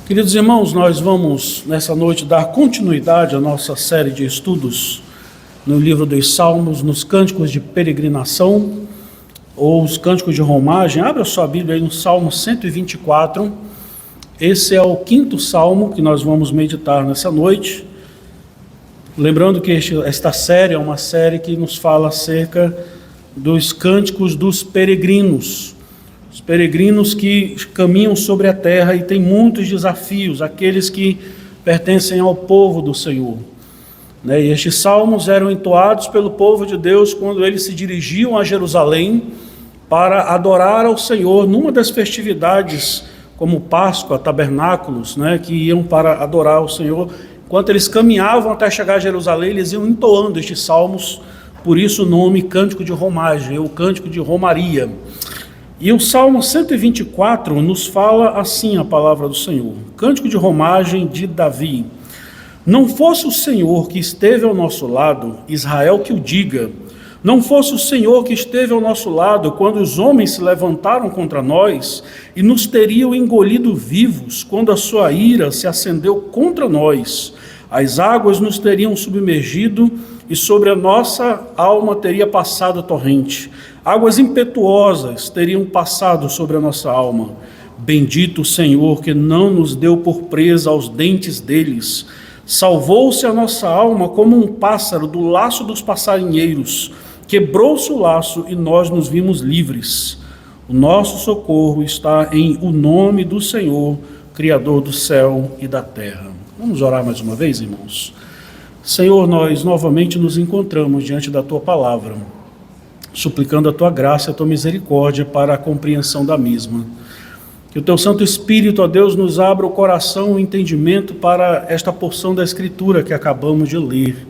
Queridos irmãos, nós vamos nessa noite dar continuidade à nossa série de estudos no livro dos Salmos, nos cânticos de peregrinação ou os cânticos de romagem. Abra sua Bíblia aí no Salmo 124. Esse é o quinto salmo que nós vamos meditar nessa noite. Lembrando que esta série é uma série que nos fala acerca dos cânticos dos peregrinos. Os peregrinos que caminham sobre a terra e têm muitos desafios, aqueles que pertencem ao povo do Senhor. E estes salmos eram entoados pelo povo de Deus quando eles se dirigiam a Jerusalém para adorar ao Senhor numa das festividades, como Páscoa, tabernáculos, que iam para adorar ao Senhor. Enquanto eles caminhavam até chegar a Jerusalém, eles iam entoando estes salmos, por isso o nome Cântico de Romagem, ou Cântico de Romaria. E o Salmo 124 nos fala assim a palavra do Senhor. Cântico de Romagem de Davi. Não fosse o Senhor que esteve ao nosso lado, Israel que o diga. Não fosse o Senhor que esteve ao nosso lado quando os homens se levantaram contra nós e nos teriam engolido vivos quando a sua ira se acendeu contra nós. As águas nos teriam submergido e sobre a nossa alma teria passado a torrente. Águas impetuosas teriam passado sobre a nossa alma. Bendito o Senhor que não nos deu por presa aos dentes deles. Salvou-se a nossa alma como um pássaro do laço dos passarinheiros. Quebrou-se o laço e nós nos vimos livres. O nosso socorro está em o nome do Senhor, Criador do céu e da terra. Vamos orar mais uma vez, irmãos? Senhor, nós novamente nos encontramos diante da Tua palavra, suplicando a Tua graça e a Tua misericórdia para a compreensão da mesma. Que o Teu Santo Espírito, ó Deus, nos abra o coração e o entendimento para esta porção da Escritura que acabamos de ler,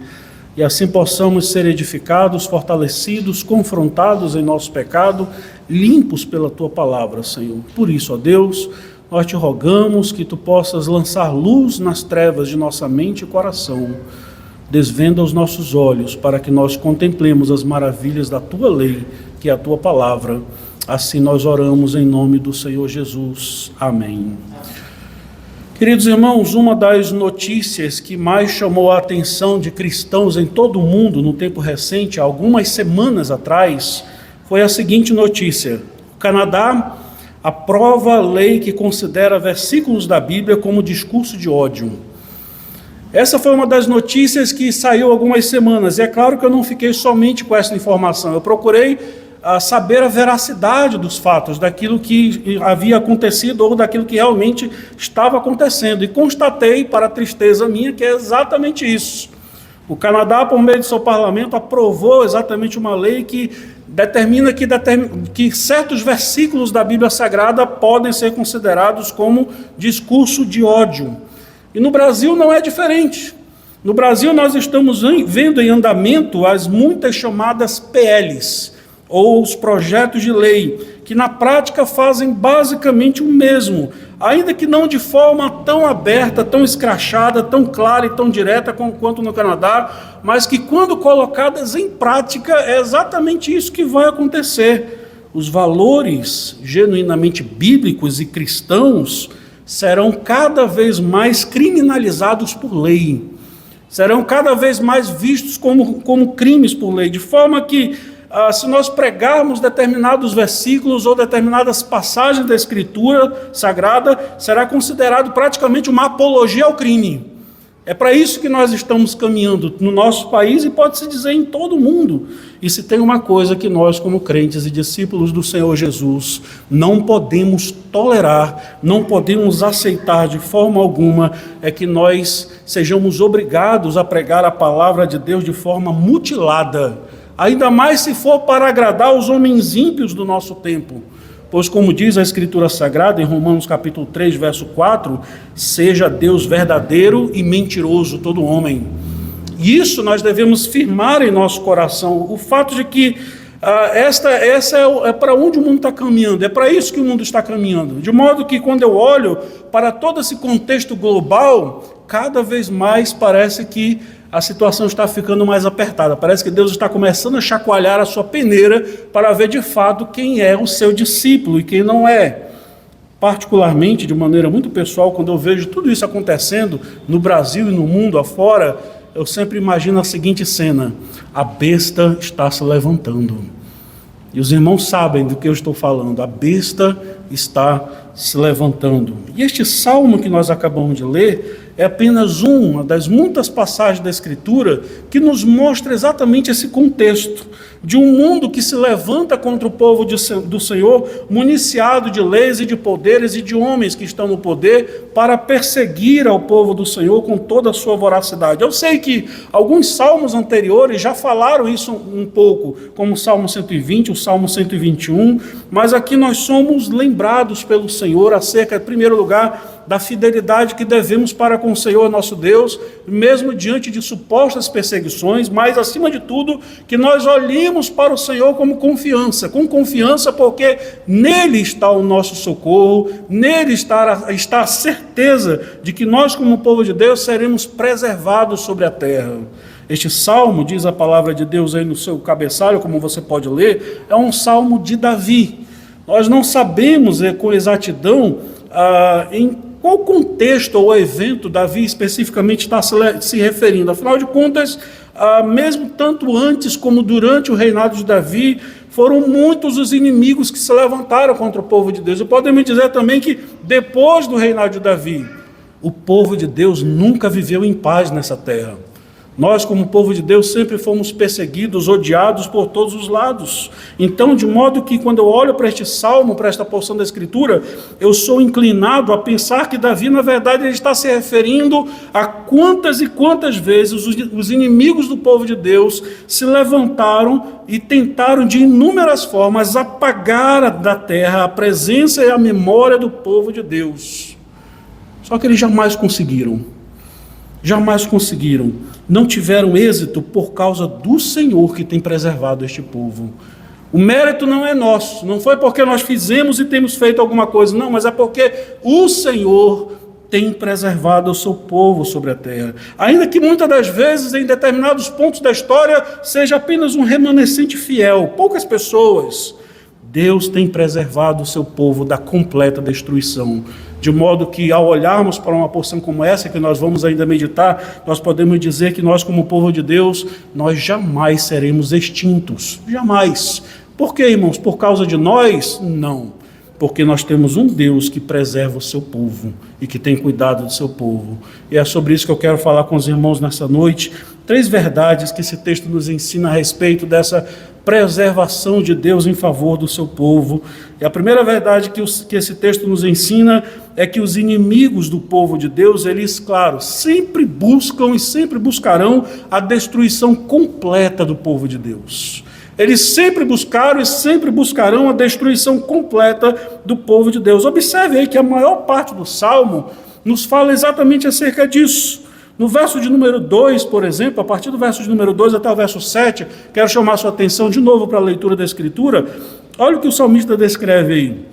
e assim possamos ser edificados, fortalecidos, confrontados em nosso pecado, limpos pela Tua palavra, Senhor. Por isso, ó Deus, nós Te rogamos que Tu possas lançar luz nas trevas de nossa mente e coração, desvenda os nossos olhos para que nós contemplemos as maravilhas da Tua lei, que é a Tua palavra. Assim nós oramos em nome do Senhor Jesus. Amém. Queridos irmãos, uma das notícias que mais chamou a atenção de cristãos em todo o mundo no tempo recente, há algumas semanas atrás, foi a seguinte notícia: o Canadá aprova a lei que considera versículos da Bíblia como discurso de ódio. Essa foi uma das notícias que saiu há algumas semanas, e é claro que eu não fiquei somente com essa informação, eu procurei saber a veracidade dos fatos, daquilo que havia acontecido ou daquilo que realmente estava acontecendo, e constatei, para a tristeza minha, que é exatamente isso. O Canadá, por meio do seu parlamento, aprovou exatamente uma lei que determina que certos versículos da Bíblia Sagrada podem ser considerados como discurso de ódio. E no Brasil não é diferente. No Brasil nós estamos vendo em andamento as muitas chamadas PLs, ou os projetos de lei, que na prática fazem basicamente o mesmo, ainda que não de forma tão aberta, tão escrachada, tão clara e tão direta quanto no Canadá, mas que quando colocadas em prática é exatamente isso que vai acontecer. Os valores genuinamente bíblicos e cristãos serão cada vez mais criminalizados por lei, serão cada vez mais vistos como crimes por lei, de forma que se nós pregarmos determinados versículos ou determinadas passagens da Escritura Sagrada, será considerado praticamente uma apologia ao crime. É para isso que nós estamos caminhando no nosso país e pode-se dizer em todo o mundo. E se tem uma coisa que nós, como crentes e discípulos do Senhor Jesus, não podemos tolerar, não podemos aceitar de forma alguma, é que nós sejamos obrigados a pregar a palavra de Deus de forma mutilada, ainda mais se for para agradar os homens ímpios do nosso tempo. Pois, como diz a Escritura Sagrada, em Romanos capítulo 3, verso 4, seja Deus verdadeiro e mentiroso todo homem. E isso nós devemos firmar em nosso coração, o fato de que essa é para onde o mundo está caminhando, é para isso que o mundo está caminhando. De modo que quando eu olho para todo esse contexto global, cada vez mais parece que a situação está ficando mais apertada. Parece que Deus está começando a chacoalhar a sua peneira para ver de fato quem é o seu discípulo e quem não é. particularmente, de maneira muito pessoal, quando eu vejo tudo isso acontecendo no Brasil e no mundo afora, eu sempre imagino a seguinte cena: a besta está se levantando. E os irmãos sabem do que eu estou falando, a besta está se levantando. E este salmo que nós acabamos de ler é apenas uma das muitas passagens da Escritura que nos mostra exatamente esse contexto de um mundo que se levanta contra o povo do Senhor, municiado de leis e de poderes e de homens que estão no poder para perseguir ao povo do Senhor com toda a sua voracidade. Eu sei que alguns salmos anteriores já falaram isso um pouco, como o Salmo 120, o Salmo 121, mas aqui nós somos lembrados pelo Senhor acerca, em primeiro lugar, da fidelidade que devemos para com o Senhor nosso Deus, mesmo diante de supostas perseguições, mas acima de tudo, que nós olhemos para o Senhor com confiança porque nele está o nosso socorro, nele está a certeza de que nós como povo de Deus seremos preservados sobre a terra. Este salmo, diz a palavra de Deus aí no seu cabeçalho, como você pode ler, é um salmo de Davi. Nós não sabemos com exatidão em qual contexto ou evento Davi especificamente está se referindo. Afinal de contas, mesmo tanto antes como durante o reinado de Davi, foram muitos os inimigos que se levantaram contra o povo de Deus. E podemos dizer também que depois do reinado de Davi, o povo de Deus nunca viveu em paz nessa terra. Nós, como povo de Deus, sempre fomos perseguidos, odiados por todos os lados. Então, de modo que quando eu olho para este salmo, para esta porção da Escritura, eu sou inclinado a pensar que Davi, na verdade, ele está se referindo a quantas e quantas vezes os inimigos do povo de Deus se levantaram e tentaram de inúmeras formas apagar da terra a presença e a memória do povo de Deus. Só que eles jamais conseguiram. Não tiveram êxito por causa do Senhor que tem preservado este povo. O mérito não é nosso, não foi porque nós fizemos e temos feito alguma coisa, não, mas é porque o Senhor tem preservado o seu povo sobre a terra. Ainda que muitas das vezes, em determinados pontos da história, seja apenas um remanescente fiel, poucas pessoas, Deus tem preservado o seu povo da completa destruição. De modo que, ao olharmos para uma porção como essa, que nós vamos ainda meditar, nós podemos dizer que nós, como povo de Deus, nós jamais seremos extintos. Jamais. Por quê, irmãos? Por causa de nós? Não. Porque nós temos um Deus que preserva o seu povo e que tem cuidado do seu povo. E é sobre isso que eu quero falar com os irmãos nessa noite. 3 verdades que esse texto nos ensina a respeito dessa preservação de Deus em favor do seu povo. E a primeira verdade que esse texto nos ensina é que os inimigos do povo de Deus, eles, claro, sempre buscam e sempre buscarão a destruição completa do povo de Deus. Eles sempre buscaram e sempre buscarão a destruição completa do povo de Deus. Observe aí que a maior parte do Salmo nos fala exatamente acerca disso. No verso de número 2, por exemplo, a partir do verso de número 2 até o verso 7, quero chamar sua atenção de novo para a leitura da Escritura. Olha o que o salmista descreve aí.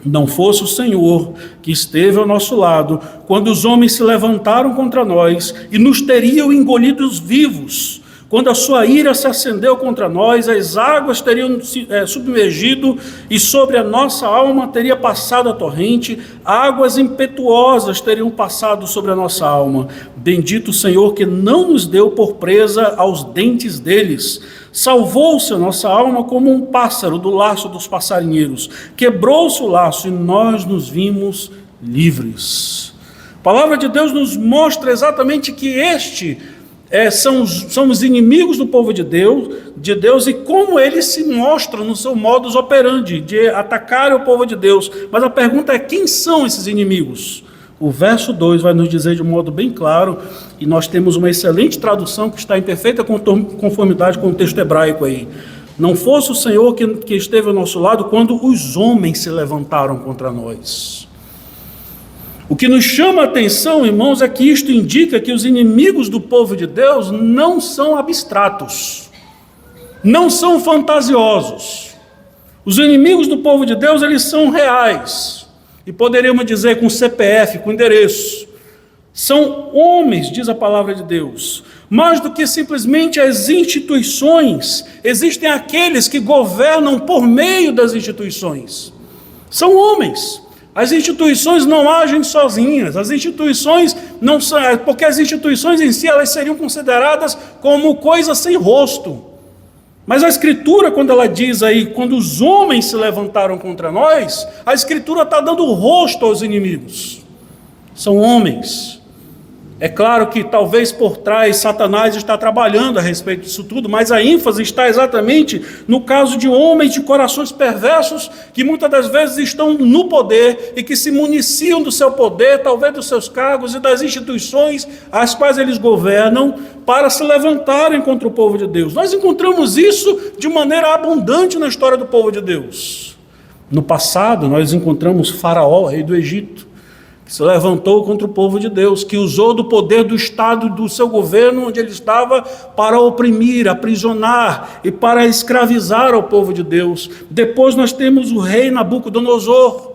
Não fosse o Senhor que esteve ao nosso lado, quando os homens se levantaram contra nós e nos teriam engolidos vivos. Quando a sua ira se acendeu contra nós, as águas teriam se submergido e sobre a nossa alma teria passado a torrente, águas impetuosas teriam passado sobre a nossa alma. Bendito o Senhor que não nos deu por presa aos dentes deles. Salvou-se a nossa alma como um pássaro do laço dos passarinheiros. Quebrou-se o laço e nós nos vimos livres. A palavra de Deus nos mostra exatamente que são os inimigos do povo de Deus e como eles se mostram no seu modus operandi, de atacar o povo de Deus. Mas a pergunta é: quem são esses inimigos? O verso 2 vai nos dizer de um modo bem claro, e nós temos uma excelente tradução que está em perfeita conformidade com o texto hebraico aí. Não fosse o Senhor que esteve ao nosso lado quando os homens se levantaram contra nós. O que nos chama a atenção, irmãos, é que isto indica que os inimigos do povo de Deus não são abstratos, não são fantasiosos. Os inimigos do povo de Deus, eles são reais, e poderíamos dizer com CPF, com endereço. São homens, diz a palavra de Deus. Mais do que simplesmente as instituições, existem aqueles que governam por meio das instituições. São homens. As instituições não agem sozinhas, as instituições não são, porque as instituições em si elas seriam consideradas como coisas sem rosto. Mas a Escritura, quando ela diz aí, quando os homens se levantaram contra nós, a Escritura está dando rosto aos inimigos. São homens. É claro que talvez por trás Satanás está trabalhando a respeito disso tudo, mas a ênfase está exatamente no caso de homens de corações perversos que muitas das vezes estão no poder e que se municiam do seu poder, talvez dos seus cargos e das instituições às quais eles governam para se levantarem contra o povo de Deus. Nós encontramos isso de maneira abundante na história do povo de Deus. No passado nós encontramos Faraó, rei do Egito, que se levantou contra o povo de Deus, que usou do poder do Estado, do seu governo, onde ele estava, para oprimir, aprisionar e para escravizar o povo de Deus. Depois nós temos o rei Nabucodonosor,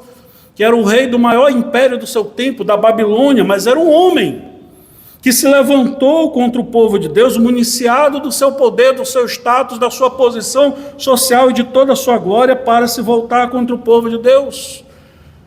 que era o rei do maior império do seu tempo, da Babilônia, mas era um homem que se levantou contra o povo de Deus, municiado do seu poder, do seu status, da sua posição social e de toda a sua glória, para se voltar contra o povo de Deus.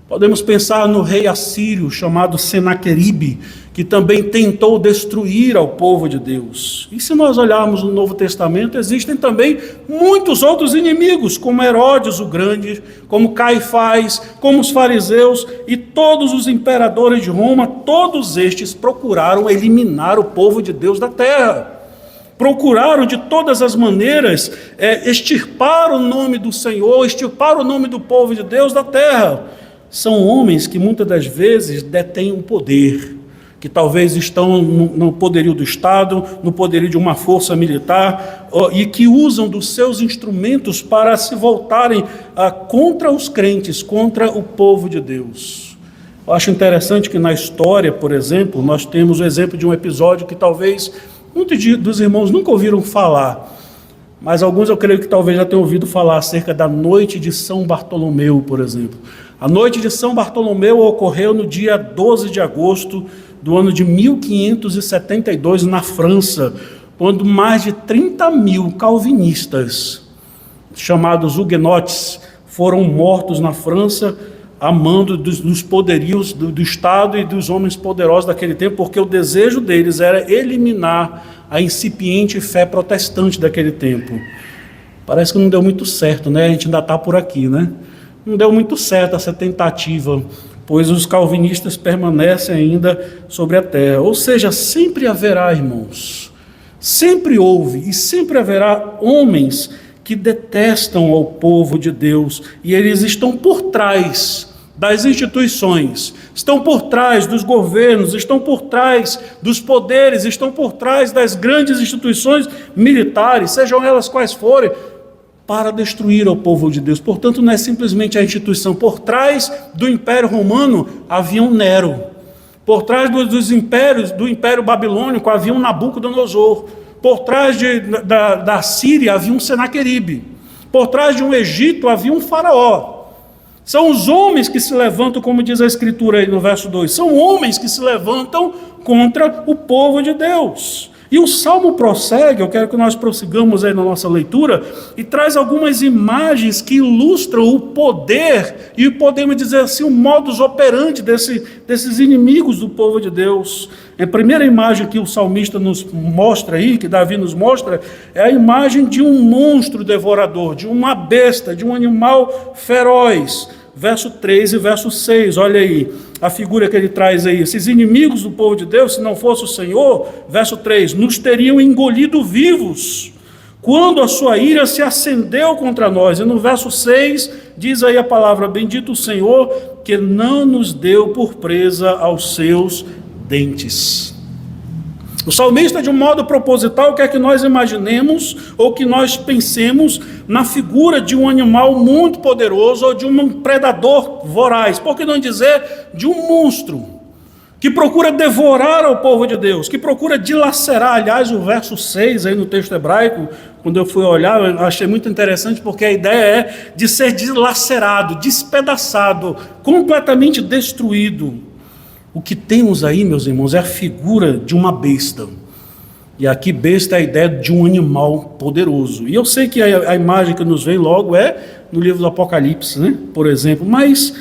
Podemos pensar no rei assírio chamado Senaqueribe, que também tentou destruir ao povo de Deus. E se nós olharmos no Novo Testamento, existem também muitos outros inimigos, como Herodes o Grande, como Caifás, como os fariseus e todos os imperadores de Roma. Todos estes procuraram eliminar o povo de Deus da terra. Procuraram de todas as maneiras extirpar o nome do Senhor, extirpar o nome do povo de Deus da terra. São homens que muitas das vezes detêm o poder, que talvez estão no poderio do Estado, no poderio de uma força militar, e que usam dos seus instrumentos para se voltarem contra os crentes, contra o povo de Deus. Eu acho interessante que na história, por exemplo, nós temos o exemplo de um episódio que talvez muitos dos irmãos nunca ouviram falar, mas alguns eu creio que talvez já tenham ouvido falar acerca da noite de São Bartolomeu, por exemplo. A noite de São Bartolomeu ocorreu no dia 12 de agosto do ano de 1572, na França, quando mais de 30 mil calvinistas, chamados huguenotes, foram mortos na França, a mando dos poderios do Estado e dos homens poderosos daquele tempo, porque o desejo deles era eliminar a incipiente fé protestante daquele tempo. Parece que não deu muito certo, né? A gente ainda está por aqui, né? Não deu muito certo essa tentativa, pois os calvinistas permanecem ainda sobre a terra. Ou seja, sempre haverá, irmãos, sempre houve e sempre haverá homens que detestam ao povo de Deus, e eles estão por trás das instituições, estão por trás dos governos, estão por trás dos poderes, estão por trás das grandes instituições militares, sejam elas quais forem, para destruir o povo de Deus. Portanto, não é simplesmente a instituição. Por trás do Império Romano havia um Nero. Por trás dos impérios, do Império Babilônico havia um Nabucodonosor. Por trás da Síria havia um Senaqueribe. Por trás de um Egito havia um Faraó. São os homens que se levantam, como diz a Escritura aí no verso 2, são homens que se levantam contra o povo de Deus. E o Salmo prossegue, eu quero que nós prossigamos aí na nossa leitura, e traz algumas imagens que ilustram o poder, e podemos dizer assim, o modus operandi desses inimigos do povo de Deus. A primeira imagem que o salmista nos mostra aí, que Davi nos mostra, é a imagem de um monstro devorador, de uma besta, de um animal feroz. Verso 3 e verso 6, olha aí a figura que ele traz aí. Esses inimigos do povo de Deus, se não fosse o Senhor, verso 3, nos teriam engolido vivos, quando a sua ira se acendeu contra nós. E no verso 6, diz aí a palavra, bendito o Senhor, que não nos deu por presa aos seus dentes. O salmista, de um modo proposital, quer que nós imaginemos ou que nós pensemos na figura de um animal muito poderoso ou de um predador voraz, por que não dizer de um monstro que procura devorar o povo de Deus, que procura dilacerar. Aliás, o verso 6 aí no texto hebraico, quando eu fui olhar, eu achei muito interessante, porque a ideia é de ser dilacerado, despedaçado, completamente destruído. O que temos aí, meus irmãos, é a figura de uma besta. E aqui besta é a ideia de um animal poderoso. E eu sei que a imagem que nos vem logo é no livro do Apocalipse, né? Por exemplo. Mas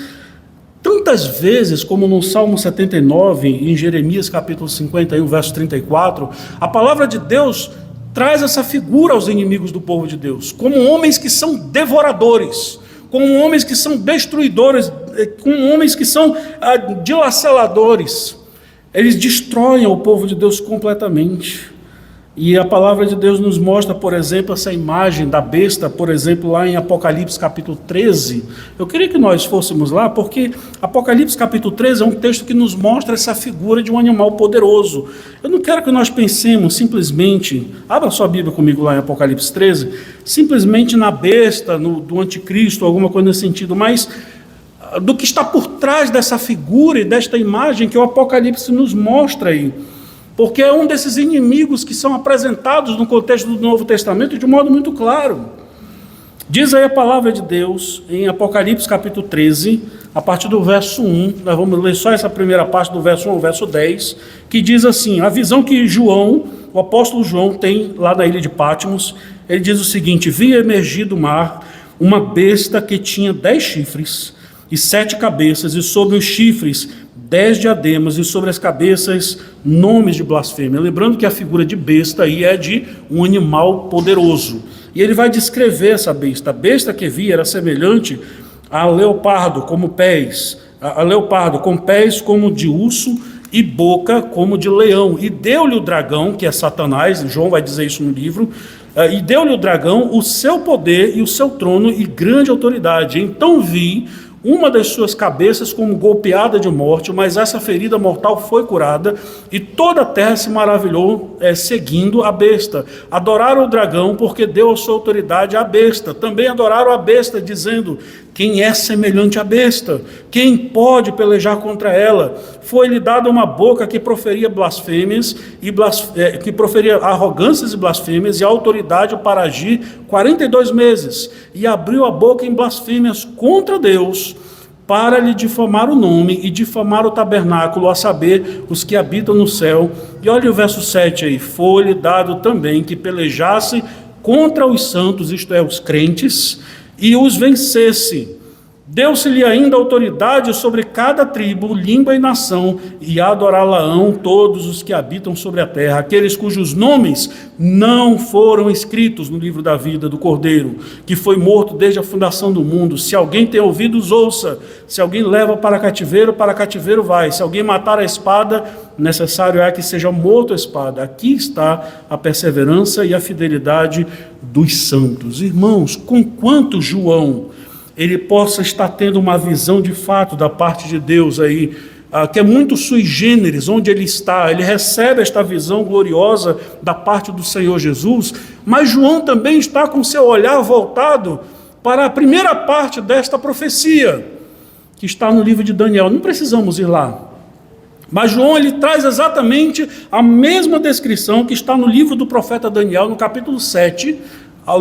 Tantas vezes, como no Salmo 79, em Jeremias capítulo 51, verso 34, a palavra de Deus traz essa figura aos inimigos do povo de Deus, como homens que são devoradores, como homens que são destruidores, como homens que são dilaceladores. Eles destroem o povo de Deus completamente. E a palavra de Deus nos mostra, por exemplo, essa imagem da besta, por exemplo, lá em Apocalipse capítulo 13. Eu queria que nós fôssemos lá, porque Apocalipse capítulo 13 é um texto que nos mostra essa figura de um animal poderoso. Eu não quero que nós pensemos simplesmente, abra sua Bíblia comigo lá em Apocalipse 13, simplesmente na besta, do anticristo, alguma coisa nesse sentido, mas do que está por trás dessa figura e desta imagem que o Apocalipse nos mostra aí. Porque é um desses inimigos que são apresentados no contexto do Novo Testamento de um modo muito claro. Diz aí a palavra de Deus em Apocalipse capítulo 13, a partir do verso 1, nós vamos ler só essa primeira parte do verso 1 ao verso 10, que diz assim, a visão que João, o apóstolo João, tem lá na ilha de Patmos, ele diz o seguinte: vi emergir do mar uma besta que tinha 10 chifres e 7 cabeças, e sobre os chifres 10 diademas, e sobre as cabeças nomes de blasfêmia. Lembrando que a figura de besta aí é de um animal poderoso. E ele vai descrever essa besta. A besta que vi era semelhante a leopardo, como pés, a leopardo com pés como de urso e boca como de leão. E deu-lhe o dragão, que é Satanás, João vai dizer isso no livro, e deu-lhe o dragão o seu poder e o seu trono e grande autoridade. Então vi uma das suas cabeças como golpeada de morte, mas essa ferida mortal foi curada, e toda a terra se maravilhou seguindo a besta. Adoraram o dragão, porque deu a sua autoridade à besta. Também adoraram a besta, dizendo: quem é semelhante à besta? Quem pode pelejar contra ela? Foi-lhe dada uma boca que proferia blasfêmias, que proferia arrogâncias e blasfêmias, e autoridade para agir 42 meses. E abriu a boca em blasfêmias contra Deus, para lhe difamar o nome e difamar o tabernáculo, a saber, os que habitam no céu. E olha o verso 7 aí: foi-lhe dado também que pelejasse contra os santos, isto é, os crentes, e os vencesse. Deu-se-lhe ainda autoridade sobre cada tribo, língua e nação, e adorá-la-ão todos os que habitam sobre a terra, aqueles cujos nomes não foram escritos no livro da vida do Cordeiro, que foi morto desde a fundação do mundo. Se alguém tem ouvidos, ouça. Se alguém leva para cativeiro vai. Se alguém matar a espada, necessário é que seja morto a espada. Aqui está a perseverança e a fidelidade dos santos. Irmãos, conquanto João ele possa estar tendo uma visão de fato da parte de Deus aí, que é muito sui generis, onde ele está, ele recebe esta visão gloriosa da parte do Senhor Jesus, mas João também está com seu olhar voltado para a primeira parte desta profecia, que está no livro de Daniel. Não precisamos ir lá, mas João ele traz exatamente a mesma descrição que está no livro do profeta Daniel, no capítulo 7,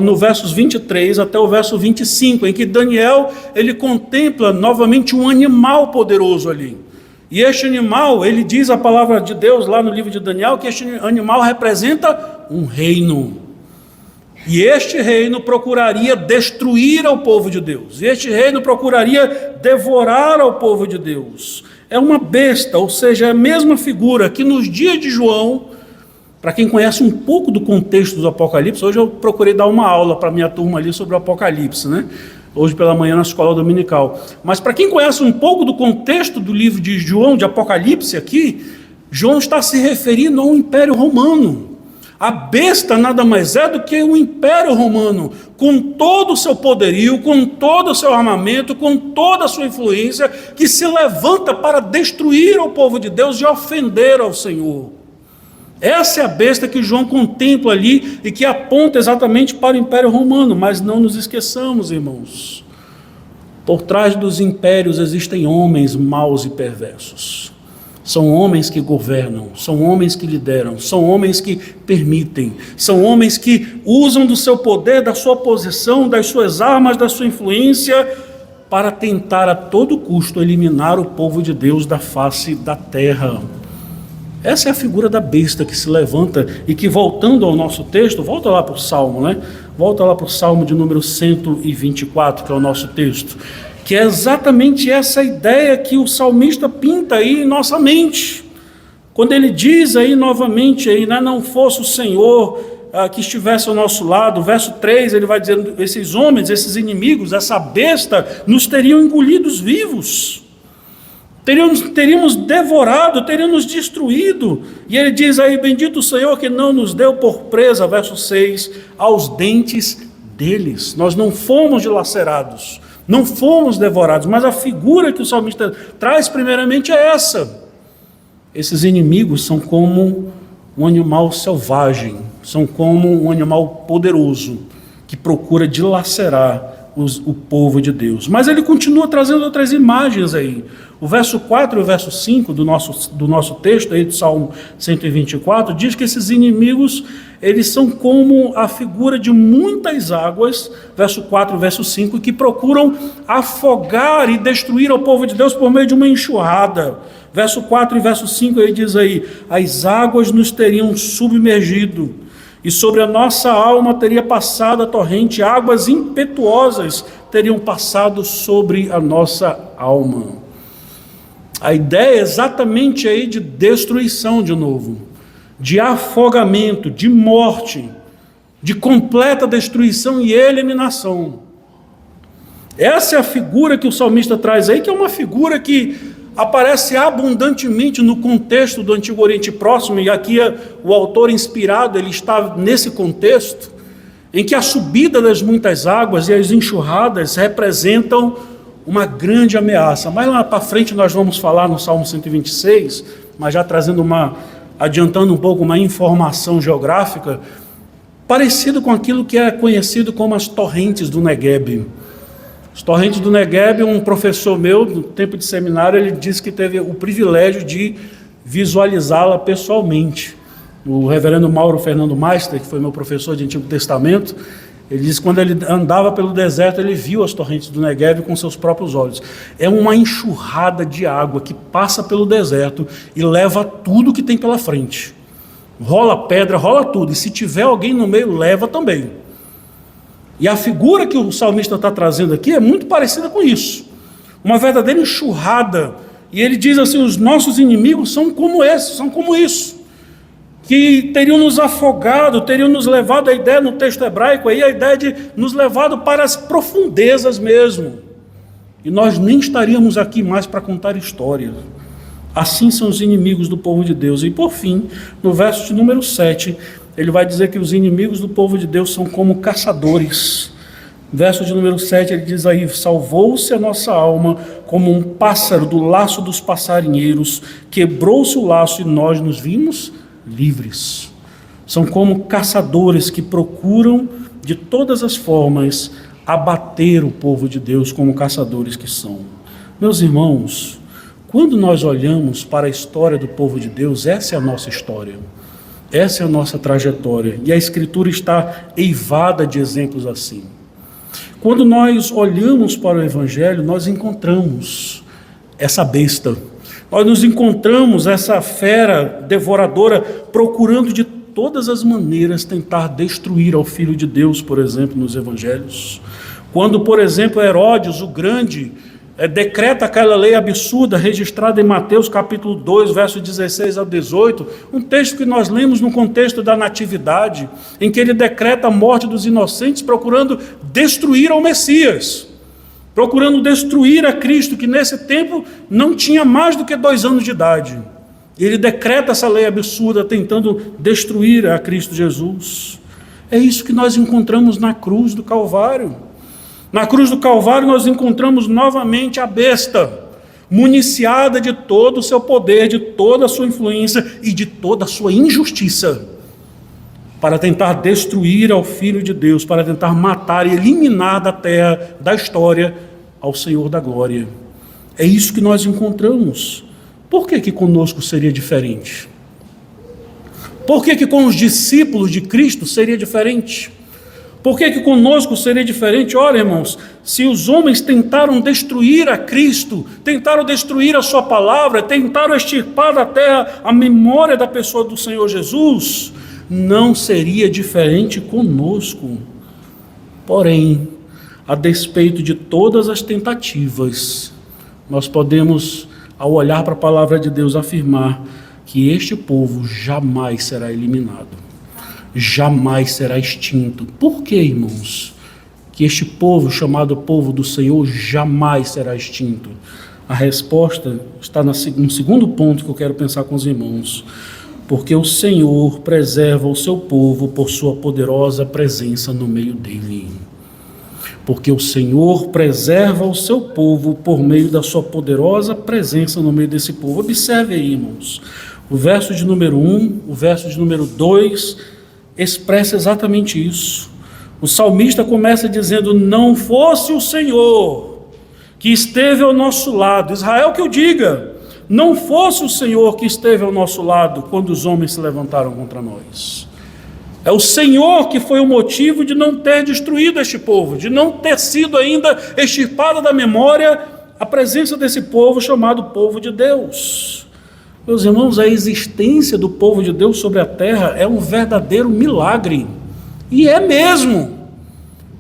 no versos 23 até o verso 25, em que Daniel ele contempla novamente um animal poderoso ali. E este animal, ele diz a palavra de Deus lá no livro de Daniel, que este animal representa um reino. E este reino procuraria destruir ao povo de Deus. E este reino procuraria devorar ao povo de Deus. É uma besta, ou seja, é a mesma figura que nos dias de João. Para quem conhece um pouco do contexto do Apocalipse, hoje eu procurei dar uma aula para a minha turma ali sobre o Apocalipse, né? Hoje pela manhã na escola dominical. Mas para quem conhece um pouco do contexto do livro de João, de Apocalipse aqui, João está se referindo ao Império Romano. A besta nada mais é do que o Império Romano, com todo o seu poderio, com todo o seu armamento, com toda a sua influência, que se levanta para destruir o povo de Deus e ofender ao Senhor. Essa é a besta que João contempla ali e que aponta exatamente para o Império Romano. Mas não nos esqueçamos, irmãos, por trás dos impérios existem homens maus e perversos. São homens que governam, são homens que lideram, são homens que permitem, são homens que usam do seu poder, da sua posição, das suas armas, da sua influência, para tentar a todo custo eliminar o povo de Deus da face da terra. Essa é a figura da besta que se levanta e que, voltando ao nosso texto, volta lá para o Salmo, né? Volta lá para o Salmo de número 124, que é o nosso texto, Que é exatamente essa ideia que o salmista pinta aí em nossa mente. Quando ele diz aí novamente, aí, né, não fosse o Senhor que estivesse ao nosso lado, verso 3, ele vai dizendo, esses homens, esses inimigos, essa besta, nos teriam engolidos vivos. Teríamos devorado, teríamos destruído. E ele diz aí, bendito o Senhor que não nos deu por presa, verso 6, aos dentes deles. Nós não fomos dilacerados, não fomos devorados, mas a figura que o salmista traz primeiramente é essa. Esses inimigos são como um animal selvagem, são como um animal poderoso que procura dilacerar o povo de Deus. Mas ele continua trazendo outras imagens aí. O verso 4 e o verso 5 do nosso texto aí de Salmo 124 diz que esses inimigos, eles são como a figura de muitas águas, verso 4 e verso 5, que procuram afogar e destruir o povo de Deus por meio de uma enxurrada. Verso 4 e verso 5 ele diz aí, as águas nos teriam submergido, e sobre a nossa alma teria passado a torrente, águas impetuosas teriam passado sobre a nossa alma. A ideia é exatamente aí de destruição de novo, de afogamento, de morte, de completa destruição e eliminação. Essa é a figura que o salmista traz aí, que é uma figura que aparece abundantemente no contexto do Antigo Oriente Próximo, e aqui o autor inspirado, ele está nesse contexto, em que a subida das muitas águas e as enxurradas representam uma grande ameaça. Mais lá para frente nós vamos falar no Salmo 126, mas já adiantando um pouco uma informação geográfica, parecido com aquilo que é conhecido como as torrentes do Negueb. As torrentes do Negueb, um professor meu, no tempo de seminário, ele disse que teve o privilégio de visualizá-la pessoalmente. O reverendo Mauro Fernando Meister, que foi meu professor de Antigo Testamento, ele disse que quando ele andava pelo deserto, ele viu as torrentes do Negueb com seus próprios olhos. É uma enxurrada de água que passa pelo deserto e leva tudo que tem pela frente. Rola pedra, rola tudo, e se tiver alguém no meio, leva também. E a figura que o salmista está trazendo aqui é muito parecida com isso. Uma verdadeira enxurrada. E ele diz assim, os nossos inimigos são como esses, são como isso. Que teriam nos afogado, teriam nos levado, a ideia no texto hebraico aí, a ideia de nos levado para as profundezas mesmo. E nós nem estaríamos aqui mais para contar histórias. Assim são os inimigos do povo de Deus. E por fim, no verso de número 7, ele vai dizer que os inimigos do povo de Deus são como caçadores. Verso de número 7, ele diz aí, salvou-se a nossa alma como um pássaro do laço dos passarinheiros, quebrou-se o laço e nós nos vimos livres. São como caçadores que procuram de todas as formas abater o povo de Deus, como caçadores que são. Meus irmãos, quando nós olhamos para a história do povo de Deus, essa é a nossa história. Essa é a nossa trajetória, e a Escritura está eivada de exemplos assim. Quando nós olhamos para o Evangelho, nós encontramos essa besta, nós nos encontramos essa fera devoradora procurando de todas as maneiras tentar destruir ao Filho de Deus, por exemplo, nos Evangelhos. Quando, por exemplo, Herodes, o Grande, decreta aquela lei absurda registrada em Mateus capítulo 2, verso 16 ao 18, um texto que nós lemos no contexto da natividade, em que ele decreta a morte dos inocentes, procurando destruir ao Messias, procurando destruir a Cristo, que nesse tempo não tinha mais do que 2 anos de idade. Ele decreta essa lei absurda, tentando destruir a Cristo Jesus. É isso que nós encontramos na cruz do Calvário. Na cruz do Calvário nós encontramos novamente a besta, municiada de todo o seu poder, de toda a sua influência e de toda a sua injustiça, para tentar destruir ao Filho de Deus, para tentar matar e eliminar da terra, da história, ao Senhor da glória. É isso que nós encontramos. Por que conosco seria diferente? Por que com os discípulos de Cristo seria diferente? Por que conosco seria diferente? Olha, irmãos, se os homens tentaram destruir a Cristo, tentaram destruir a sua palavra, tentaram extirpar da terra a memória da pessoa do Senhor Jesus, não seria diferente conosco. Porém, a despeito de todas as tentativas, nós podemos, ao olhar para a palavra de Deus, afirmar que este povo jamais será eliminado, jamais será extinto. Por que, irmãos, que este povo, chamado povo do Senhor, jamais será extinto? A resposta está no segundo ponto que eu quero pensar com os irmãos. Porque o Senhor preserva o seu povo por sua poderosa presença no meio dele. Porque o Senhor preserva o seu povo por meio da sua poderosa presença no meio desse povo. Observe aí, irmãos, o verso de número 1, o verso de número 2, expressa exatamente isso. O salmista começa dizendo: não fosse o Senhor que esteve ao nosso lado. Israel que o diga, não fosse o Senhor que esteve ao nosso lado quando os homens se levantaram contra nós. É o Senhor que foi o motivo de não ter destruído este povo, de não ter sido ainda extirpada da memória a presença desse povo chamado povo de Deus. Meus irmãos, a existência do povo de Deus sobre a terra é um verdadeiro milagre. E é mesmo.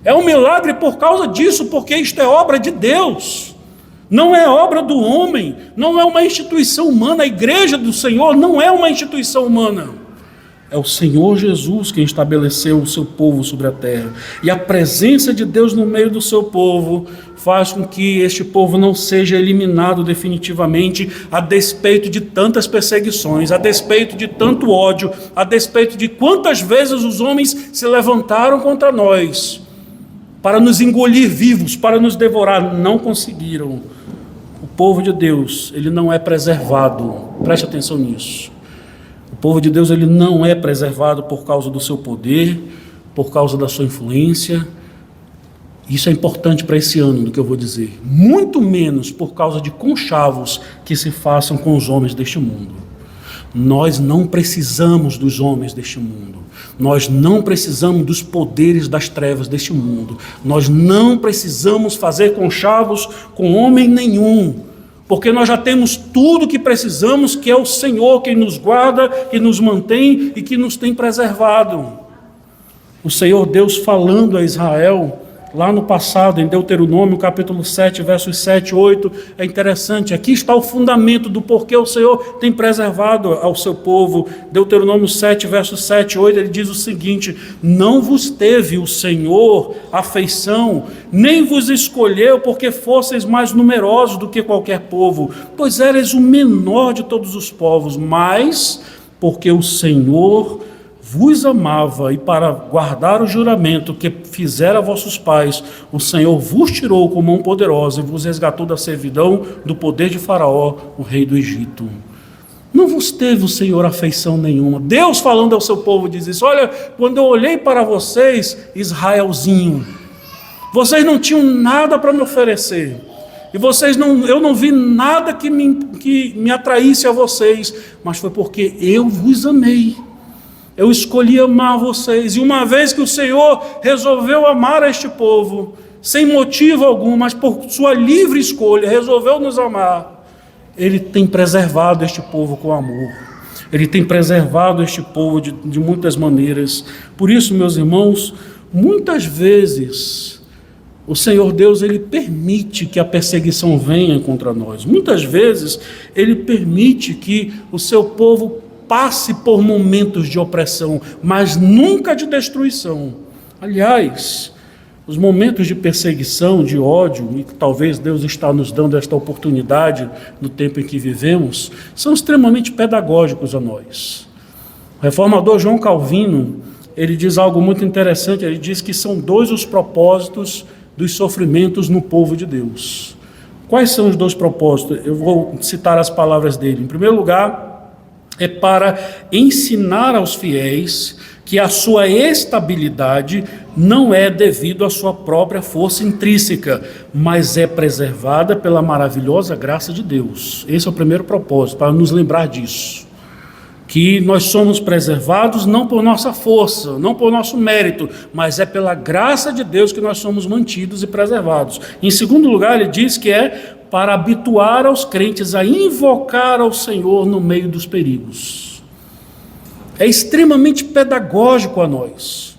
É um milagre por causa disso, porque isto é obra de Deus. Não é obra do homem, não é uma instituição humana. A igreja do Senhor não é uma instituição humana. É o Senhor Jesus quem estabeleceu o seu povo sobre a terra. E a presença de Deus no meio do seu povo faz com que este povo não seja eliminado definitivamente, a despeito de tantas perseguições, a despeito de tanto ódio, a despeito de quantas vezes os homens se levantaram contra nós para nos engolir vivos, para nos devorar. Não conseguiram. O povo de Deus, ele não é preservado. Preste atenção nisso. O povo de Deus, ele não é preservado por causa do seu poder, por causa da sua influência. Isso é importante para esse ano, do que eu vou dizer. Muito menos por causa de conchavos que se façam com os homens deste mundo. Nós não precisamos dos homens deste mundo. Nós não precisamos dos poderes das trevas deste mundo. Nós não precisamos fazer conchavos com homem nenhum, porque nós já temos tudo o que precisamos, que é o Senhor quem nos guarda, que nos mantém e que nos tem preservado. O Senhor Deus falando a Israel lá no passado, em Deuteronômio capítulo 7, versos 7 e 8, é interessante. Aqui está o fundamento do porquê o Senhor tem preservado ao seu povo. Deuteronômio 7, versos 7 e 8, ele diz o seguinte: não vos teve o Senhor afeição, nem vos escolheu porque fosseis mais numerosos do que qualquer povo, pois eres o menor de todos os povos, mas porque o Senhor vos amava, e para guardar o juramento que fizera a vossos pais, o Senhor vos tirou com mão poderosa e vos resgatou da servidão do poder de Faraó, o rei do Egito. Não vos teve o Senhor afeição nenhuma. Deus falando ao seu povo diz isso: olha, quando eu olhei para vocês, Israelzinho, vocês não tinham nada para me oferecer, e eu não vi nada que me atraísse a vocês, mas foi porque eu vos amei. Eu escolhi amar vocês, e uma vez que o Senhor resolveu amar este povo, sem motivo algum, mas por sua livre escolha, resolveu nos amar, Ele tem preservado este povo com amor. Ele tem preservado este povo de muitas maneiras. Por isso, meus irmãos, muitas vezes o Senhor Deus, Ele permite que a perseguição venha contra nós. Muitas vezes Ele permite que o seu povo passe por momentos de opressão, mas nunca de destruição. Aliás, os momentos de perseguição, de ódio, e que talvez Deus está nos dando esta oportunidade no tempo em que vivemos, são extremamente pedagógicos a nós. O reformador João Calvino, ele diz algo muito interessante. Ele diz que são dois os propósitos dos sofrimentos no povo de Deus. Quais são os dois propósitos? Eu vou citar as palavras dele. Em primeiro lugar, é para ensinar aos fiéis que a sua estabilidade não é devido à sua própria força intrínseca, mas é preservada pela maravilhosa graça de Deus. Esse é o primeiro propósito, para nos lembrar disso. Que nós somos preservados não por nossa força, não por nosso mérito, mas é pela graça de Deus que nós somos mantidos e preservados. Em segundo lugar, ele diz que é para habituar aos crentes a invocar ao Senhor no meio dos perigos. É extremamente pedagógico a nós.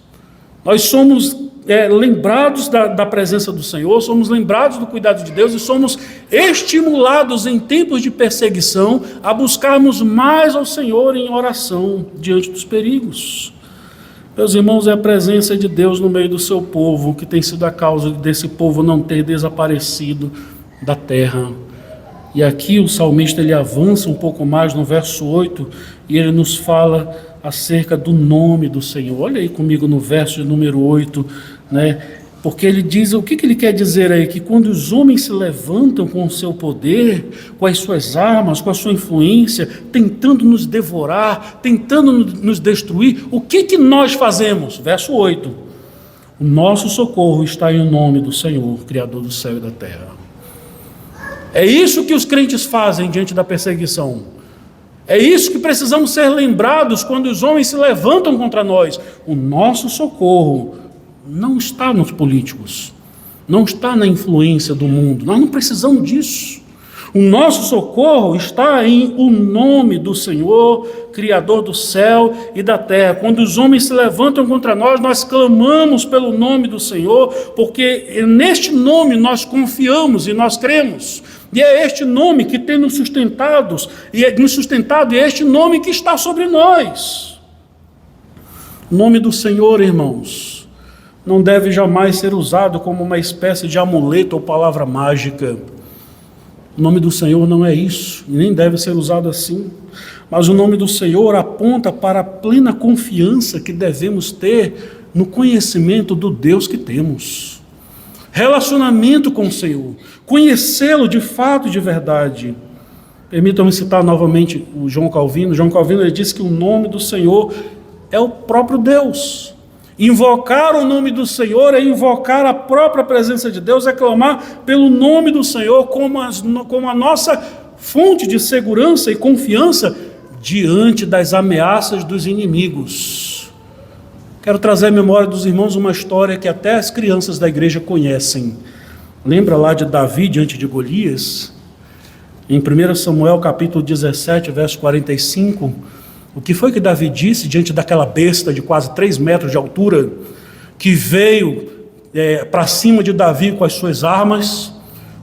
Nós somos lembrados da presença do Senhor, somos lembrados do cuidado de Deus e somos estimulados em tempos de perseguição a buscarmos mais ao Senhor em oração diante dos perigos. Meus irmãos, é a presença de Deus no meio do seu povo que tem sido a causa desse povo não ter desaparecido da terra. E aqui o salmista ele avança um pouco mais no verso 8 e ele nos fala acerca do nome do Senhor. Olha aí comigo no verso número 8, porque ele diz, o que ele quer dizer aí? Que quando os homens se levantam com o seu poder, com as suas armas, com a sua influência, tentando nos devorar, tentando nos destruir, o que nós fazemos? Verso 8, o nosso socorro está em nome do Senhor, Criador do céu e da terra. É isso que os crentes fazem diante da perseguição. É isso que precisamos ser lembrados quando os homens se levantam contra nós. O nosso socorro não está nos políticos, não está na influência do mundo. Nós não precisamos disso. O nosso socorro está em o nome do Senhor, Criador do céu e da terra. Quando os homens se levantam contra nós, nós clamamos pelo nome do Senhor, porque neste nome nós confiamos e nós cremos. E é este nome que tem nos sustentado, e é este nome que está sobre nós. O nome do Senhor, irmãos, não deve jamais ser usado como uma espécie de amuleto ou palavra mágica. O nome do Senhor não é isso, e nem deve ser usado assim. Mas o nome do Senhor aponta para a plena confiança que devemos ter no conhecimento do Deus que temos. Relacionamento com o Senhor, conhecê-lo de fato e de verdade. Permitam-me citar novamente o João Calvino. João Calvino ele disse que o nome do Senhor é o próprio Deus. Invocar o nome do Senhor é invocar a própria presença de Deus, é clamar pelo nome do Senhor como a nossa fonte de segurança e confiança diante das ameaças dos inimigos. Quero trazer à memória dos irmãos uma história que até as crianças da igreja conhecem. Lembra lá de Davi diante de Golias? Em 1 Samuel capítulo 17, verso 45, o que foi que Davi disse diante daquela besta de quase 3 metros de altura, que veio para cima de Davi com as suas armas,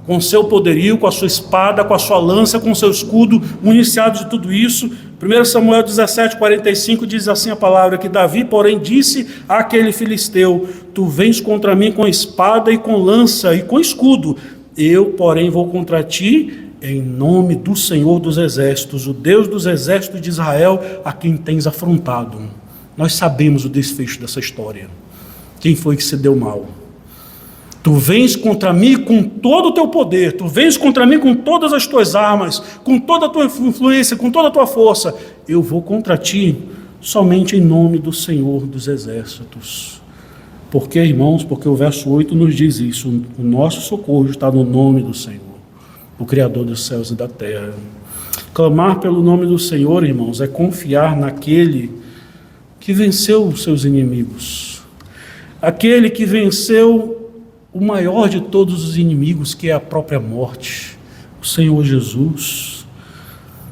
com seu poderio, com a sua espada, com a sua lança, com seu escudo, municiado de tudo isso. 1 Samuel 17, 45 diz assim a palavra, que Davi, porém, disse àquele filisteu, tu vens contra mim com espada e com lança e com escudo, eu, porém, vou contra ti em nome do Senhor dos exércitos, o Deus dos exércitos de Israel, a quem tens afrontado. Nós sabemos o desfecho dessa história. Quem foi que se deu mal? Tu vens contra mim com todo o teu poder, tu vens contra mim com todas as tuas armas, com toda a tua influência, com toda a tua força. Eu vou contra ti somente em nome do Senhor dos exércitos. Por quê, irmãos? Porque o verso 8 nos diz isso. O nosso socorro está no nome do Senhor, o Criador dos céus e da terra. Clamar pelo nome do Senhor, irmãos, é confiar naquele que venceu os seus inimigos. Aquele que venceu o maior de todos os inimigos, que é a própria morte, o Senhor Jesus.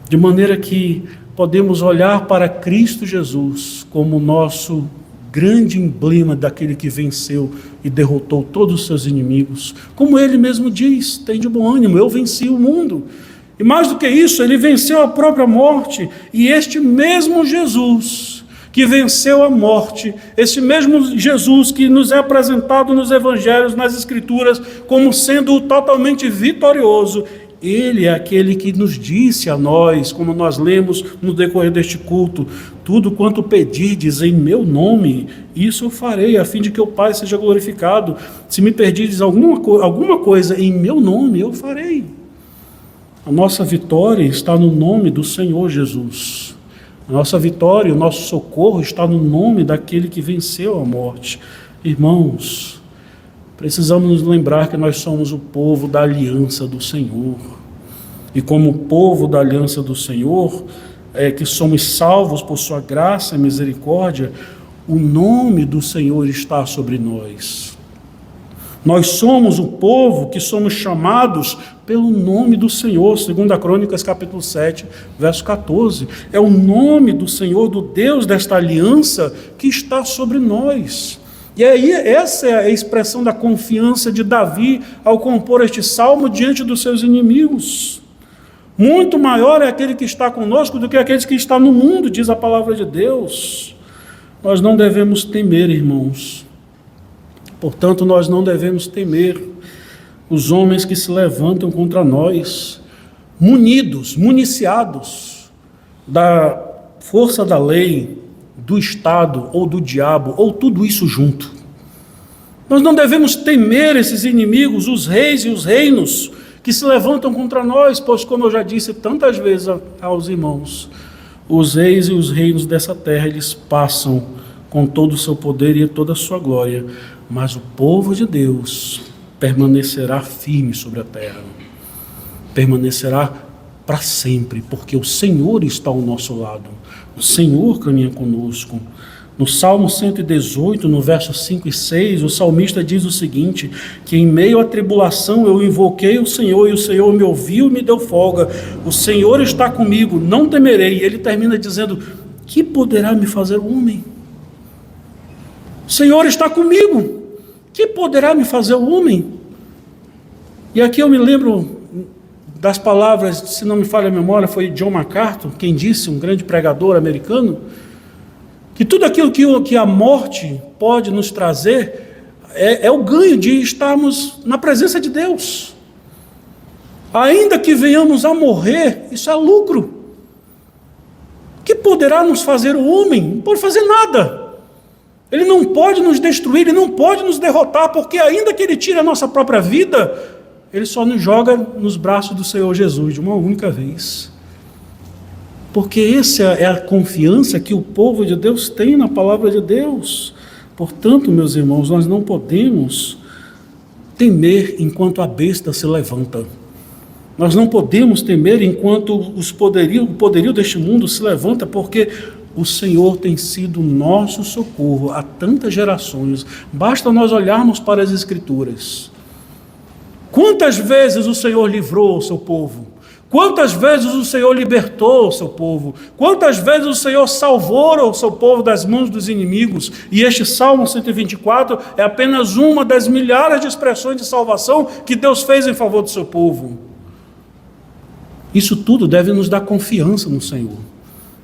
De maneira que podemos olhar para Cristo Jesus como o nosso grande emblema daquele que venceu e derrotou todos os seus inimigos. Como ele mesmo diz, tem de bom ânimo, eu venci o mundo. E mais do que isso, ele venceu a própria morte, e este mesmo Jesus que venceu a morte, esse mesmo Jesus que nos é apresentado nos evangelhos, nas escrituras, como sendo totalmente vitorioso, ele é aquele que nos disse a nós, como nós lemos no decorrer deste culto, tudo quanto pedirdes em meu nome, isso eu farei, a fim de que o Pai seja glorificado. Se me pedirdes alguma coisa em meu nome, eu farei. A nossa vitória está no nome do Senhor Jesus. A nossa vitória, o nosso socorro está no nome daquele que venceu a morte. Irmãos, precisamos nos lembrar que nós somos o povo da aliança do Senhor. E como povo da aliança do Senhor, que somos salvos por sua graça e misericórdia, o nome do Senhor está sobre nós. Nós somos o povo que somos chamados pelo nome do Senhor, 2 Crônicas capítulo 7, verso 14. É o nome do Senhor, do Deus desta aliança, que está sobre nós. E aí, essa é a expressão da confiança de Davi ao compor este salmo diante dos seus inimigos. Muito maior é aquele que está conosco do que aqueles que estão no mundo, diz a palavra de Deus. Nós não devemos temer, irmãos. Portanto, nós não devemos temer os homens que se levantam contra nós, municiados da força da lei, do Estado ou do diabo, ou tudo isso junto. Nós não devemos temer esses inimigos, os reis e os reinos que se levantam contra nós, pois, como eu já disse tantas vezes aos irmãos, os reis e os reinos dessa terra, eles passam com todo o seu poder e toda a sua glória, mas o povo de Deus permanecerá firme sobre a terra, permanecerá para sempre, porque o Senhor está ao nosso lado, o Senhor caminha conosco. No Salmo 118, no verso 5 e 6, o salmista diz o seguinte, que em meio à tribulação eu invoquei o Senhor, e o Senhor me ouviu e me deu folga. O Senhor está comigo, não temerei. E ele termina dizendo, que poderá me fazer o homem? O Senhor está comigo, que poderá me fazer o homem? E aqui eu me lembro das palavras, se não me falha a memória, foi John MacArthur, quem disse, um grande pregador americano, que tudo aquilo que a morte pode nos trazer é o ganho de estarmos na presença de Deus. Ainda que venhamos a morrer, isso é lucro. O que poderá nos fazer o homem? Não pode fazer nada. Ele não pode nos destruir, ele não pode nos derrotar, porque ainda que ele tire a nossa própria vida, ele só nos joga nos braços do Senhor Jesus de uma única vez. Porque essa é a confiança que o povo de Deus tem na palavra de Deus. Portanto, meus irmãos, nós não podemos temer enquanto a besta se levanta. Nós não podemos temer enquanto o poderio deste mundo se levanta, porque o Senhor tem sido nosso socorro há tantas gerações. Basta nós olharmos para as Escrituras. Quantas vezes o Senhor livrou o seu povo? Quantas vezes o Senhor libertou o seu povo? Quantas vezes o Senhor salvou o seu povo das mãos dos inimigos? E este Salmo 124 é apenas uma das milhares de expressões de salvação que Deus fez em favor do seu povo. Isso tudo deve nos dar confiança no Senhor,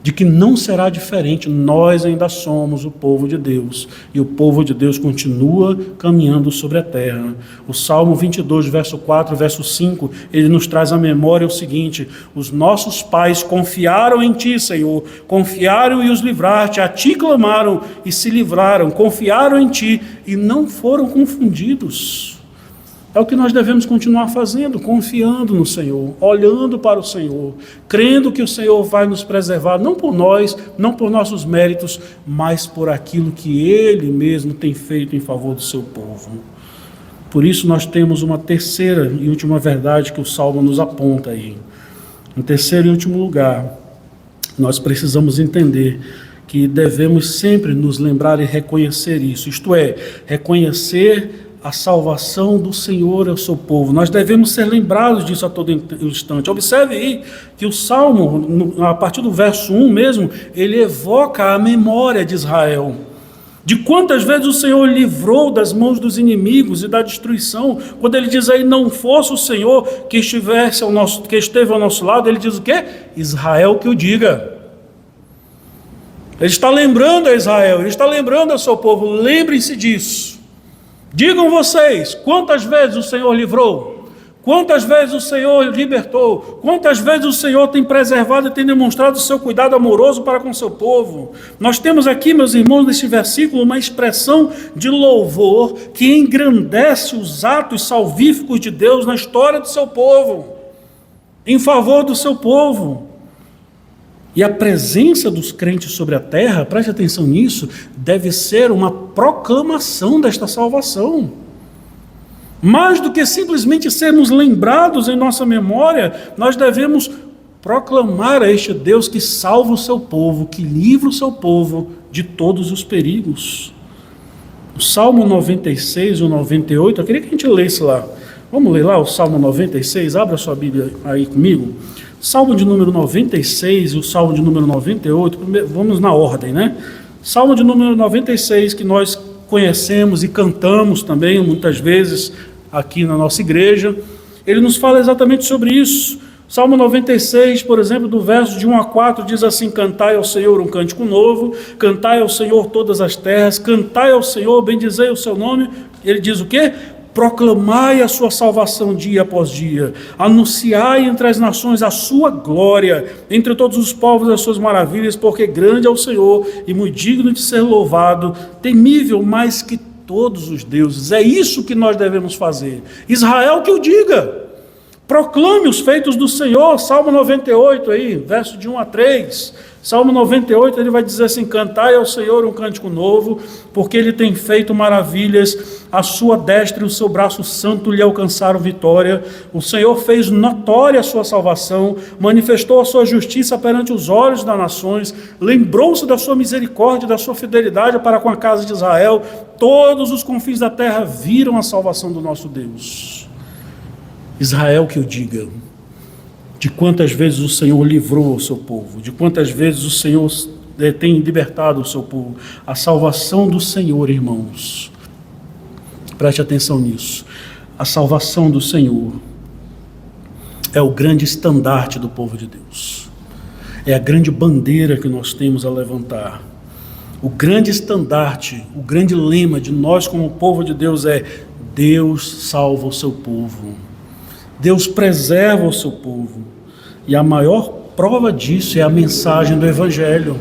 de que não será diferente. Nós ainda somos o povo de Deus, e o povo de Deus continua caminhando sobre a terra. O Salmo 22, verso 4, verso 5, ele nos traz à memória o seguinte: os nossos pais confiaram em Ti, Senhor, confiaram e os livraste, a Ti clamaram e se livraram, confiaram em Ti e não foram confundidos. É o que nós devemos continuar fazendo, confiando no Senhor, olhando para o Senhor, crendo que o Senhor vai nos preservar, não por nós, não por nossos méritos, mas por aquilo que Ele mesmo tem feito em favor do seu povo. Por isso nós temos uma terceira e última verdade que o Salmo nos aponta aí. Em terceiro e último lugar, nós precisamos entender que devemos sempre nos lembrar e reconhecer isso, isto é, reconhecer a salvação do Senhor ao seu povo. Nós devemos ser lembrados disso a todo instante. Observe aí que o Salmo, a partir do verso 1 mesmo, ele evoca a memória de Israel, de quantas vezes o Senhor livrou das mãos dos inimigos e da destruição. Quando ele diz aí, não fosse o Senhor que esteve ao nosso lado, ele diz o quê? Israel que o diga. Ele está lembrando a Israel, ele está lembrando ao seu povo, lembrem-se disso. Digam vocês, quantas vezes o Senhor livrou? Quantas vezes o Senhor libertou? Quantas vezes o Senhor tem preservado e tem demonstrado o seu cuidado amoroso para com o seu povo? Nós temos aqui, meus irmãos, neste versículo, uma expressão de louvor que engrandece os atos salvíficos de Deus na história do seu povo, em favor do seu povo. E a presença dos crentes sobre a terra, preste atenção nisso, deve ser uma proclamação desta salvação. Mais do que simplesmente sermos lembrados em nossa memória, nós devemos proclamar a este Deus que salva o seu povo, que livra o seu povo de todos os perigos. O Salmo 96 e o 98, eu queria que a gente lesse lá. Vamos ler lá o Salmo 96, abra sua Bíblia aí comigo. Salmo de número 96 e o Salmo de número 98, vamos na ordem, né? Salmo de número 96, que nós conhecemos e cantamos também, muitas vezes, aqui na nossa igreja. Ele nos fala exatamente sobre isso. Salmo 96, por exemplo, do verso de 1 a 4, diz assim: cantai ao Senhor um cântico novo, cantai ao Senhor todas as terras, cantai ao Senhor, bendizei o seu nome. Ele diz o quê? Proclamai a sua salvação dia após dia, anunciai entre as nações a sua glória, entre todos os povos as suas maravilhas, porque grande é o Senhor e muito digno de ser louvado, temível mais que todos os deuses. É isso que nós devemos fazer. Israel que o diga. Proclame os feitos do Senhor. Salmo 98 aí, verso de 1 a 3. Salmo 98, ele vai dizer assim: cantai ao Senhor um cântico novo, porque ele tem feito maravilhas, a sua destra e o seu braço santo lhe alcançaram vitória. O Senhor fez notória a sua salvação, manifestou a sua justiça perante os olhos das nações, lembrou-se da sua misericórdia e da sua fidelidade para com a casa de Israel. Todos os confins da terra viram a salvação do nosso Deus. Israel que o diga, de quantas vezes o Senhor livrou o seu povo, de quantas vezes o Senhor tem libertado o seu povo. A salvação do Senhor, irmãos, preste atenção nisso, a salvação do Senhor é o grande estandarte do povo de Deus, é a grande bandeira que nós temos a levantar. O grande estandarte, o grande lema de nós como povo de Deus é: Deus salva o seu povo. Deus preserva o seu povo. E a maior prova disso é a mensagem do Evangelho.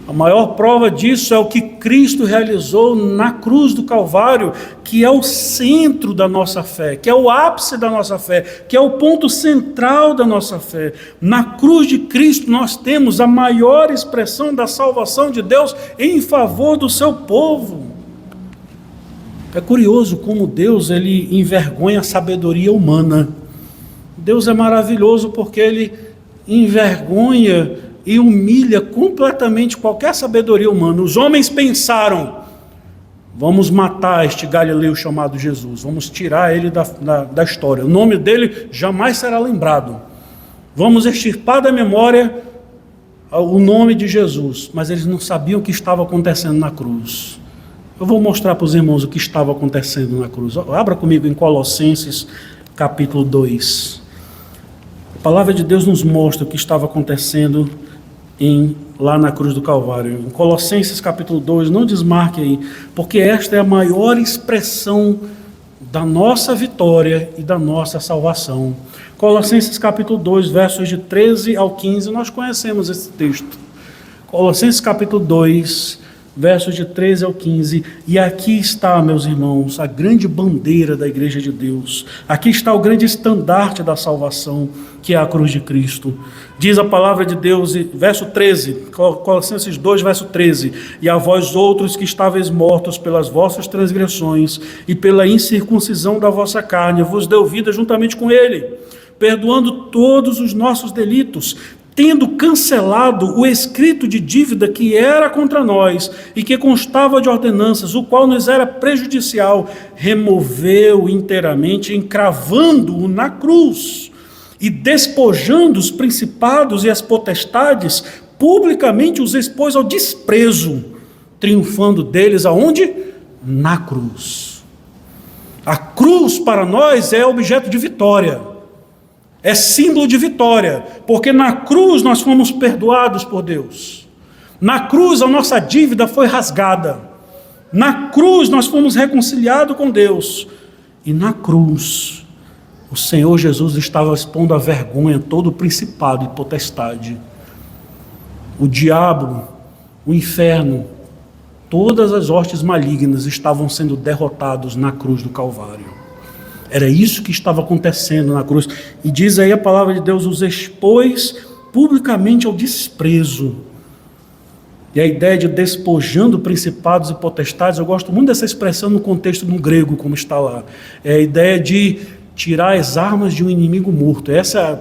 A maior prova disso é o que Cristo realizou na cruz do Calvário, que é o centro da nossa fé, que é o ápice da nossa fé, que é o ponto central da nossa fé. Na cruz de Cristo nós temos a maior expressão da salvação de Deus em favor do seu povo. É curioso como Deus, ele envergonha a sabedoria humana. Deus é maravilhoso porque ele envergonha e humilha completamente qualquer sabedoria humana. Os homens pensaram: vamos matar este galileu chamado Jesus, vamos tirar ele da história, o nome dele jamais será lembrado, vamos extirpar da memória o nome de Jesus. Mas eles não sabiam o que estava acontecendo na cruz. Eu vou mostrar para os irmãos o que estava acontecendo na cruz. Abra comigo em Colossenses capítulo 2. A palavra de Deus nos mostra o que estava acontecendo lá na cruz do Calvário. Em Colossenses capítulo 2, não desmarque aí, porque esta é a maior expressão da nossa vitória e da nossa salvação. Colossenses capítulo 2, versos de 13 ao 15, nós conhecemos esse texto. Colossenses capítulo 2, versos de 13 ao 15, e aqui está, meus irmãos, a grande bandeira da igreja de Deus. Aqui está o grande estandarte da salvação, que é a cruz de Cristo. Diz a palavra de Deus, verso 13, Colossenses 2, verso 13: e a vós outros que estáveis mortos pelas vossas transgressões e pela incircuncisão da vossa carne, vos deu vida juntamente com ele, perdoando todos os nossos delitos, tendo cancelado o escrito de dívida que era contra nós e que constava de ordenanças, o qual nos era prejudicial, removeu inteiramente, encravando-o na cruz e despojando os principados e as potestades, publicamente os expôs ao desprezo, triunfando deles aonde? Na cruz. A cruz para nós é objeto de vitória. É símbolo de vitória, porque na cruz nós fomos perdoados por Deus. Na cruz a nossa dívida foi rasgada. Na cruz nós fomos reconciliados com Deus. E na cruz o Senhor Jesus estava expondo à vergonha todo o principado e potestade. O diabo, o inferno, todas as hostes malignas estavam sendo derrotados na cruz do Calvário. Era isso que estava acontecendo na cruz. E diz aí a palavra de Deus: os expôs publicamente ao desprezo. E a ideia de despojando principados e potestades, eu gosto muito dessa expressão no contexto no grego, como está lá. É a ideia de tirar as armas de um inimigo morto.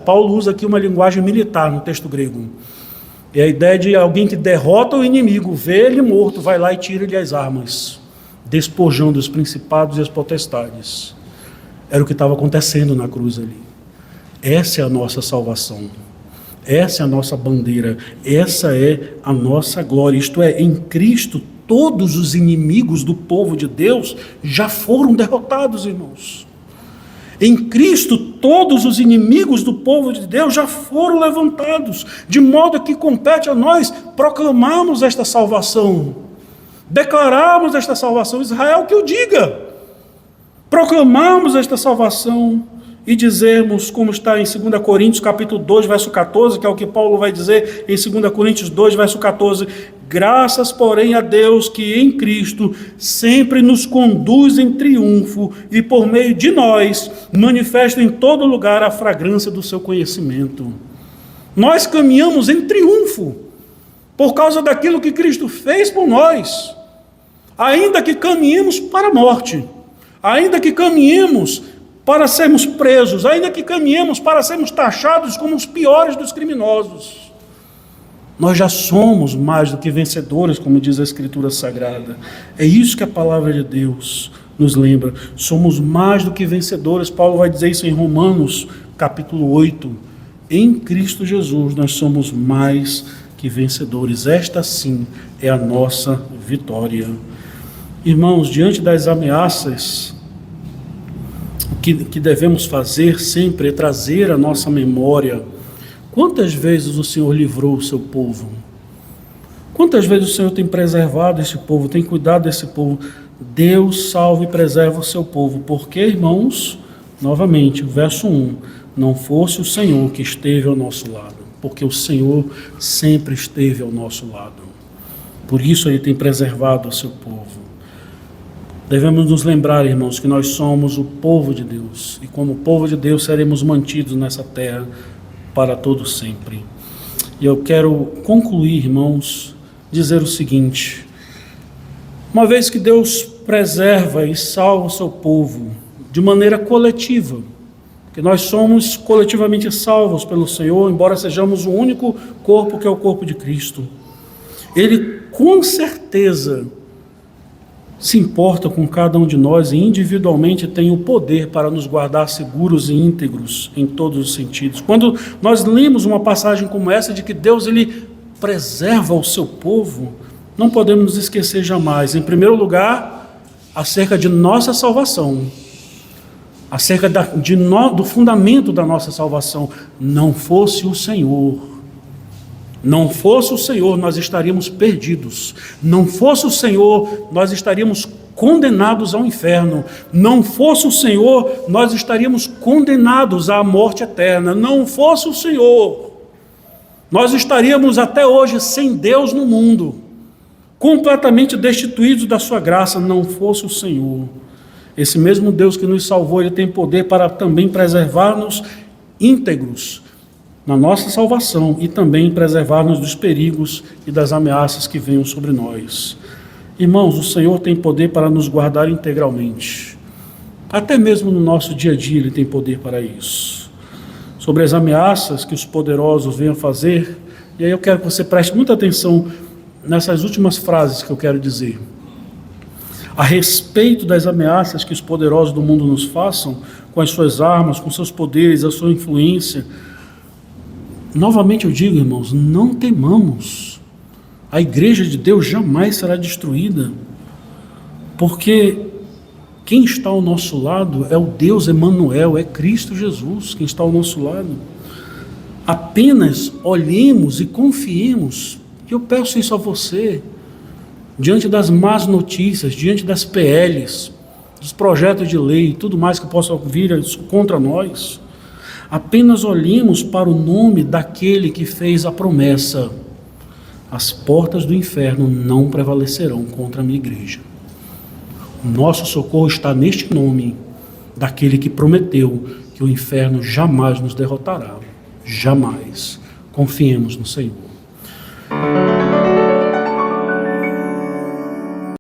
Paulo usa aqui uma linguagem militar no texto grego. É a ideia de alguém que derrota o inimigo, vê ele morto, vai lá e tira-lhe as armas, despojando os principados e as potestades. Era o que estava acontecendo na cruz ali. Essa é a nossa salvação. Essa é a nossa bandeira. Essa é a nossa glória. Isto é, em Cristo todos os inimigos do povo de Deus já foram derrotados, irmãos. Em Cristo, todos os inimigos do povo de Deus já foram levantados, de modo que compete a nós proclamarmos esta salvação, declararmos esta salvação. Israel que o diga, proclamarmos esta salvação e dizermos, como está em 2 Coríntios capítulo 2, verso 14, que é o que Paulo vai dizer em 2 Coríntios 2, verso 14, graças, porém, a Deus que em Cristo sempre nos conduz em triunfo e por meio de nós manifesta em todo lugar a fragrância do seu conhecimento. Nós caminhamos em triunfo por causa daquilo que Cristo fez por nós, ainda que caminhemos para a morte, ainda que caminhemos para sermos presos, ainda que caminhemos para sermos taxados como os piores dos criminosos. Nós já somos mais do que vencedores, como diz a Escritura Sagrada. É isso que a palavra de Deus nos lembra. Somos mais do que vencedores. Paulo vai dizer isso em Romanos, capítulo 8. Em Cristo Jesus nós somos mais que vencedores. Esta sim é a nossa vitória. Irmãos, diante das ameaças, o que devemos fazer sempre é trazer à nossa memória quantas vezes o Senhor livrou o seu povo, quantas vezes o Senhor tem preservado esse povo, tem cuidado desse povo. Deus salva e preserva o seu povo, porque, irmãos, novamente, o verso 1, não fosse o Senhor que esteve ao nosso lado, porque o Senhor sempre esteve ao nosso lado, por isso Ele tem preservado o seu povo. Devemos nos lembrar, irmãos, que nós somos o povo de Deus, e como povo de Deus seremos mantidos nessa terra para todo sempre. E eu quero concluir, irmãos, dizer o seguinte: uma vez que Deus preserva e salva o seu povo de maneira coletiva, que nós somos coletivamente salvos pelo Senhor, embora sejamos o único corpo que é o corpo de Cristo, Ele com certeza se importa com cada um de nós e individualmente tem o poder para nos guardar seguros e íntegros em todos os sentidos. Quando nós lemos uma passagem como essa de que Deus ele preserva o seu povo, não podemos nos esquecer jamais, em primeiro lugar, acerca de nossa salvação, acerca do fundamento da nossa salvação. Não fosse o Senhor, nós estaríamos perdidos. Não fosse o Senhor, nós estaríamos condenados ao inferno. Não fosse o Senhor, nós estaríamos condenados à morte eterna. Não fosse o Senhor, nós estaríamos até hoje sem Deus no mundo, completamente destituídos da sua graça. Não fosse o Senhor. Esse mesmo Deus que nos salvou, Ele tem poder para também preservar-nos íntegros na nossa salvação e também preservar-nos dos perigos e das ameaças que venham sobre nós. Irmãos, o Senhor tem poder para nos guardar integralmente. Até mesmo no nosso dia a dia Ele tem poder para isso. Sobre as ameaças que os poderosos venham fazer, e aí eu quero que você preste muita atenção nessas últimas frases que eu quero dizer. A respeito das ameaças que os poderosos do mundo nos façam, com as suas armas, com seus poderes, a sua influência, novamente eu digo, irmãos, não temamos. A igreja de Deus jamais será destruída, porque quem está ao nosso lado é o Deus Emanuel, é Cristo Jesus quem está ao nosso lado. Apenas olhemos e confiemos, e eu peço isso a você, diante das más notícias, diante das PLs, dos projetos de lei, tudo mais que possa vir contra nós. Apenas olhemos para o nome daquele que fez a promessa: as portas do inferno não prevalecerão contra a minha igreja. O nosso socorro está neste nome daquele que prometeu que o inferno jamais nos derrotará. Jamais. Confiemos no Senhor.